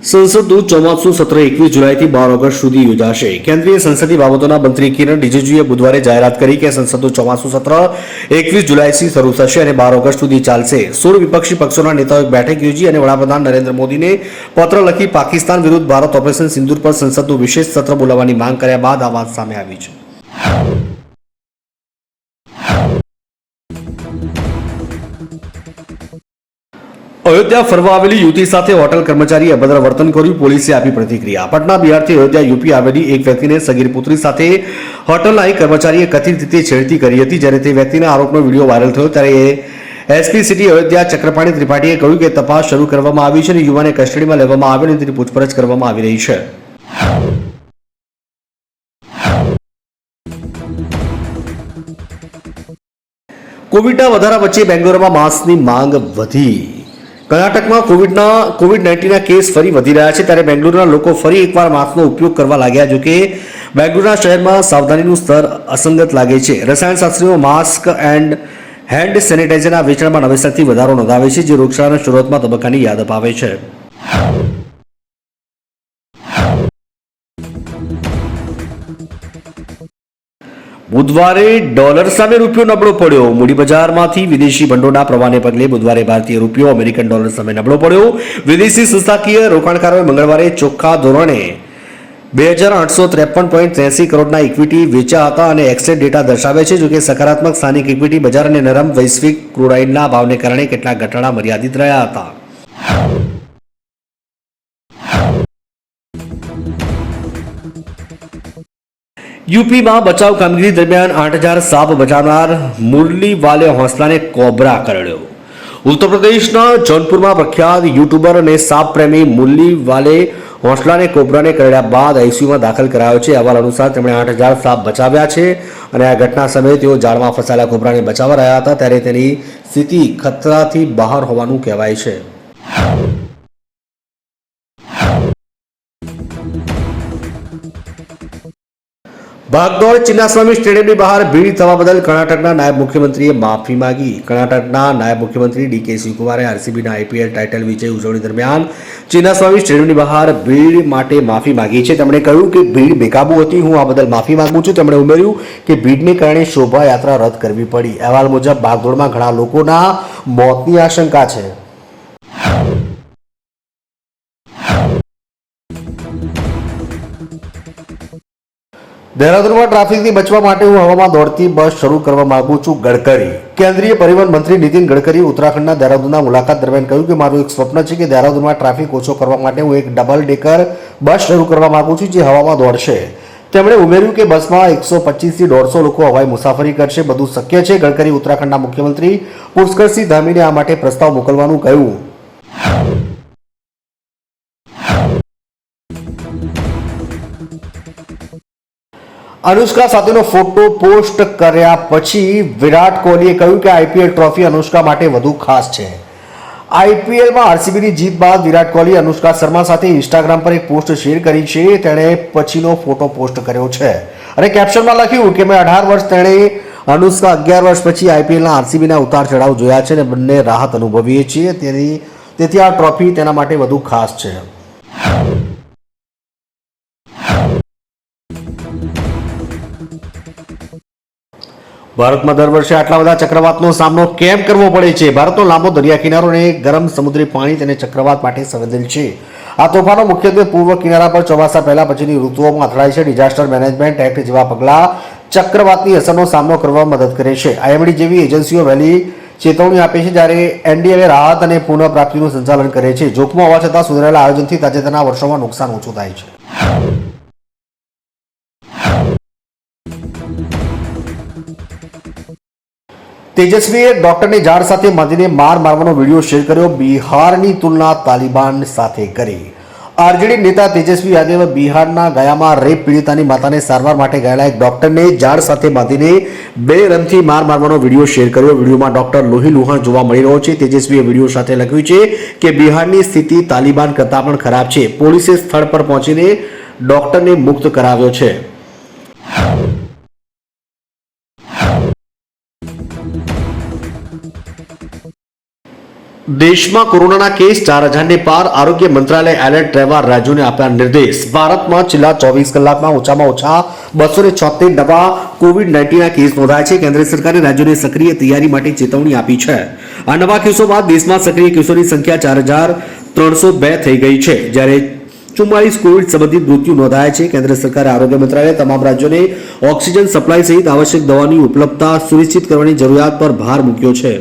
સંસદનું ચોમાસું સત્ર 21 જુલાઈથી 12 ઓગસ્ટ સુધી યોજાશે. કેન્દ્રીય સંસદીય બાબતોના મંત્રી કિરણ રિજિજુએ બુધવારે જાહેરાત કરી કે સંસદનું ચોમાસું સત્ર 21 જુલાઈથી શરૂ થશે અને 12 ઓગસ્ટ સુધી ચાલશે. 16 વિપક્ષી પક્ષોના નેતાઓએ બેઠક યોજી અને વડાપ્રધાન નરેન્દ્ર મોદીને પત્ર લખી પાકિસ્તાન વિરુદ્ધ ભારત ઓપરેશન સિંદૂર પર સંસદનું વિશેષ સત્ર બોલાવવાની માંગ કર્યા બાદ આ વાત સામે આવી છે. અયોધ્યા ફરવા આવેલી યુવતી સાથે હોટલ કર્મચારીએ અભદ્ર વર્તન કર્યું, પોલીસે આપી પ્રતિક્રિયા. પટના બિહારથી અયોધ્યા યુપી આવેલી એક વ્યક્તિને સગીર પુત્રી સાથે હોટલના એક કર્મચારીએ કથિત રીતે છેડતી કરી હતી. જ્યારે તે વ્યક્તિના આરોપનો વિડીયો વાયરલ થયો ત્યારે એસપી સિટી અયોધ્યા ચક્રપાણી ત્રિપાઠીએ કહ્યું કે તપાસ શરૂ કરવામાં આવી છે અને યુવાને કસ્ટડીમાં લેવામાં આવ્યો અને તેની પૂછપરછ કરવામાં આવી રહી છે. કોવિડના વધારા વચ્ચે બેંગ્લોરમાં માસ્કની માંગ વધી. કર્ણાટકમાં કોવિડ-19ના કેસ ફરી વધી રહ્યા છે ત્યારે બેંગ્લુરુના લોકો ફરી એકવાર માસ્કનો ઉપયોગ કરવા લાગ્યા. જોકે બેંગ્લુરુના શહેરમાં સાવધાનીનું સ્તર અસંગત લાગે છે. રસાયણશાસ્ત્રીઓ માસ્ક એન્ડ હેન્ડ સેનિટાઇઝરના વેચાણમાં નવેસરથી વધારો નોંધાવે છે, જે રોગચાળાના શરૂઆતમાં તબક્કાની યાદ અપાવે છે. બુધવારે ડોલર સામે રૂપિયો નબળો પડ્યો. મૂડી બજારમાંથી વિદેશી ભંડોળના પ્રવાહને પગલે બુધવારે ભારતીય રૂપિયો અમેરિકન ડોલર સામે નબળો પડ્યો. વિદેશી સંસ્થાકીય રોકાણકારોએ મંગળવારે ચોખ્ખા ધોરણે 2853.83 કરોડના ઇક્વિટી વેચ્યા હતા અને એક્સચેન્જ ડેટા દર્શાવે છે. જોકે સકારાત્મક સ્થાનિક ઇક્વિટી બજાર અને નરમ વૈશ્વિક ક્રૂડ ઓઇલના ભાવને કારણે કેટલાક ઘટાડા મર્યાદિત રહ્યા હતા. યુપીમાં બચાવ કામગીરી દરમિયાન 8000 સાપ બચાવનાર મુરલીવાલે હોંસલાને કોબરા કરડ્યો. ઉત્તર પ્રદેશના જૌનપુરમાં પ્રખ્યાત યુટ્યુબર અને સાપ પ્રેમી મુરલીવાલે હોંસલાને કોબરાને કરડ્યા બાદ આઈસીયુમાં દાખલ કરાયો છે. અહેવાલ અનુસાર તેમણે 8000 સાપ બચાવ્યા છે અને આ ઘટના સમયે તેઓ જાળમાં ફસાયેલા કોબરાને બચાવવા રહ્યા હતા ત્યારે તેની સ્થિતિ ખતરાથી બહાર હોવાનું કહેવાય છે. ભાગદોડ ચિન્નાસ્વામી સ્ટેડિયમની બહાર ભીડ થવા બદલ કર્ણાટકના નાયબ મુખ્યમંત્રીએ માફી માંગી. કર્ણાટકના નાયબ મુખ્યમંત્રી ડીકે શિવકુમારે આરસીબીના આઈપીએલ ટાઇટલ વિજય ઉજવણી દરમિયાન ચિન્નાસ્વામી સ્ટેડિયમની બહાર ભીડ માટે માફી માંગી છે. તેમણે કહ્યું કે ભીડ બેકાબુ હતી, હું આ બદલ માફી માંગુ છું. તેમણે ઉમેર્યું કે ભીડને કારણે શોભાયાત્રા રદ કરવી પડી. અહેવાલ મુજબ ભાગદોડમાં ઘણા લોકોના મોતની આશંકા છે. દેહરાદૂનમાં ટ્રાફિકથી બચવા માટે હું હવામાં દોડતી બસ શરૂ કરવા માંગુ છું. ગડકરી. કેન્દ્રીય પરિવહન મંત્રી નીતિન ગડકરીએ ઉત્તરાખંડના દેહરાદૂનના મુલાકાત દરમિયાન કહ્યું કે મારું એક સ્વપ્ન છે કે દેહરાદૂનમાં ટ્રાફિક ઓછો કરવા માટે હું એક ડબલ ડેકર બસ શરૂ કરવા માંગુ છું જે હવામાં દોડશે. તેમણે ઉમેર્યું કે બસમાં 125 થી 150 લોકો હવાઈ મુસાફરી કરશે. બધું શક્ય છે. ગડકરી ઉત્તરાખંડના મુખ્યમંત્રી પુષ્કરસિંહ ધામીને આ માટે પ્રસ્તાવ મોકલવાનું કહ્યું. અનુષ્કા સાથેનો ફોટો પોસ્ટ કર્યા પછી વિરાટ કોહલીએ કહ્યું કે આઈપીએલ ટ્રોફી અનુષ્કા માટે વધુ ખાસ છે. આઈપીએલમાં આરસીબીની જીત બાદ વિરાટ કોહલીએ અનુષ્કા શર્મા સાથે ઇન્સ્ટાગ્રામ પર એક પોસ્ટ શેર કરી છે. તેણે પછીનો ફોટો પોસ્ટ કર્યો છે અને કેપ્શનમાં લખ્યું કે મેં 18 વર્ષ, તેણે અનુષ્કા 11 વર્ષ પછી આઈપીએલના આરસીબીના ઉતાર ચઢાવ જોયા છે અને બંને રાહત અનુભવીએ છીએ. તેથી આ ટ્રોફી તેના માટે વધુ ખાસ છે. ભારતમાં દર વર્ષે આટલા બધા ચક્રવાતનો સામનો કેમ કરવો પડે છે? ભારતનો લાંબો દરિયા કિનારો અને ગરમ સમુદ્રી પાણી તેને ચક્રવાત માટે સંવેદનશીલ છે. આ તોફાનો મુખ્યત્વે પૂર્વ કિનારા પર ચોમાસા પહેલા પછીની ઋતુઓમાં અથડાય છે. ડિઝાસ્ટર મેનેજમેન્ટ એક્ટ જેવા પગલાં ચક્રવાતની અસરનો સામનો કરવામાં મદદ કરે છે. આઈએમડી જેવી એજન્સીઓ વહેલી ચેતવણી આપે છે જ્યારે એનડીએમએ રાહત અને પુનઃપ્રાપ્તિનું સંચાલન કરે છે. જોખમો હોવા છતાં સુધારેલા આયોજનથી તાજેતરના વર્ષોમાં નુકસાન ઓછું થાય છે. તેજસ્વીએ ડોક્ટરને ઝાડ સાથે બાંધીને માર મારવાનો વિડીયો શેર કર્યો. બિહારની તુલના તાલિબાન સાથે કરી. આરજેડી નેતા તેજસ્વી યાદવે બિહારના ગયામાં રેપ પીડિતાની માતાને સારવાર માટે ગયેલા એક ડોક્ટરને ઝાડ સાથે બાંધીને 2 રનથી માર મારવાનો વિડીયો શેર કર્યો. વિડીયોમાં ડોક્ટર લોહીલુહાણ જોવા મળી રહ્યો છે. તેજસ્વીએ વિડીયો સાથે લખ્યું છે કે બિહારની સ્થિતિ તાલિબાન કરતાં પણ ખરાબ છે. પોલીસે સ્થળ પર પહોંચીને ડોક્ટરને મુક્ત કરાવ્યો છે. દેશમાં કોરોનાના કેસ 4000ને પાર, આરોગ્ય મંત્રાલય એલર્ટ રહેવા રાજ્યોને આપ્યા નિર્દેશ. ભારતમાં છેલ્લા 24 કલાકમાં ઓછામાં ઓછા 276 નવા કોવિડ-19ના કેસ નોંધાયા છે. કેન્દ્ર સરકારે રાજ્યોને સક્રિય તૈયારી માટે ચેતવણી આપી છે. આ નવા કેસો બાદ દેશમાં સક્રિય કેસોની સંખ્યા 4302 થઈ ગઈ છે, જ્યારે 44 કોવિડ સંબંધિત મૃત્યુ નોંધાયા છે. કેન્દ્ર સરકારે આરોગ્ય મંત્રાલયે તમામ રાજ્યોને ઓક્સિજન સપ્લાય સહિત આવશ્યક દવાની ઉપલબ્ધતા સુનિશ્ચિત કરવાની જરૂરિયાત પર ભાર મૂક્યો છે.